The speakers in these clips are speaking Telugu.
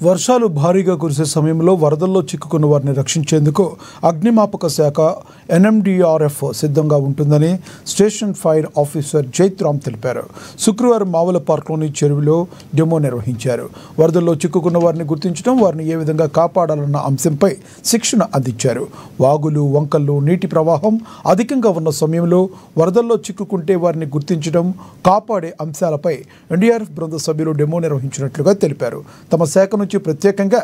వర్షాలు భారీగా కురిసే సమయంలో వరదల్లో చిక్కుకున్న వారిని రక్షించేందుకు అగ్నిమాపక శాఖ NMDRF సిద్ధంగా ఉంటుందని స్టేషన్ ఫైర్ ఆఫీసర్ జైత్రామ్ తెలిపారు. శుక్రవారం మావుల పార్క్లోని చెరువులో డెమో నిర్వహించారు. వరదల్లో చిక్కుకున్న వారిని గుర్తించడం, వారిని ఏ విధంగా కాపాడాలన్న అంశంపై శిక్షణ అందించారు. వాగులు, వంకల్లో నీటి ప్రవాహం అధికంగా ఉన్న సమయంలో వరదల్లో చిక్కుకుంటే వారిని గుర్తించడం, కాపాడే అంశాలపై NDRF బృంద సభ్యులు డెమో నిర్వహించినట్లుగా తెలిపారు. తమ శాఖ నుంచి ప్రత్యేకంగా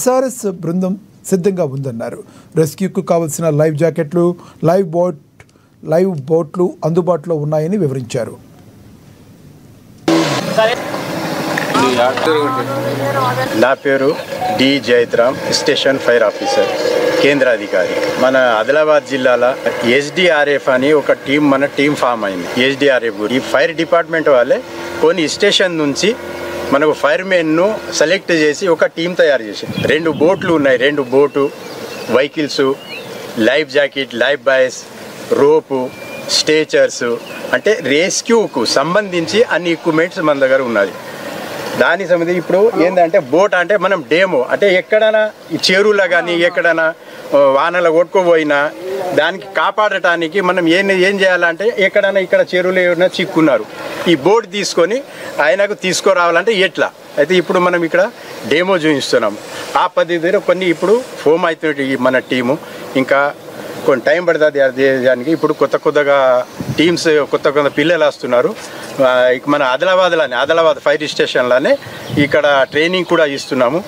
SRS బృందం సిద్ధంగా ఉందన్నారు. రెస్క్యూకు కావలసిన లైవ్ జాకెట్లు, లైవ్ బోట్లు అందుబాటులో ఉన్నాయని వివరించారు. నా పేరు డి జైత్రామ్, స్టేషన్ ఫైర్ ఆఫీసర్, కేంద్ర అధికారి. మన ఆదిలాబాద్ జిల్లాలో SDRF అని ఒక టీం ఫామ్ అయింది. SDRF ఈ ఫైర్ డిపార్ట్మెంట్ వాళ్ళే కొన్ని స్టేషన్ నుంచి మనకు ఫైర్మెన్ను సెలెక్ట్ చేసి ఒక టీం తయారు చేసి 2 బోట్లు ఉన్నాయి. 2 boat vehicles, life jacket, life buoys, rope, stretchers, అంటే రెస్క్యూకు సంబంధించి అన్ని ఎక్విప్మెంట్స్ మన దగ్గర ఉన్నది. దానికి సంబంధించి ఇప్పుడు ఏంటంటే బోట్ అంటే మనం డేమో అంటే ఎక్కడైనా ఈ చెరువులో కానీ ఎక్కడైనా వానలు కొట్టుకోపోయినా దానికి కాపాడటానికి మనం ఏం చేయాలంటే ఎక్కడైనా ఇక్కడ చెరువులు ఏమైనా చిక్కున్నారు, ఈ బోట్ తీసుకొని ఆయనకు తీసుకురావాలంటే ఎట్లా అయితే ఇప్పుడు మనం ఇక్కడ డేమో చూపిస్తున్నాం. ఆ పద్ధతిలో కొన్ని ఇప్పుడు ఫోమ్ అవుతుంది మన టీము. ఇంకా కొన్ని టైం పడుతుంది దానికి. ఇప్పుడు కొత్తగా టీమ్స్ కొత్త పిల్లలు వస్తున్నారు. మన ఆదిలాబాద్ ఫైర్ స్టేషన్లోనే ఇక్కడ ట్రైనింగ్ కూడా ఇస్తున్నాము.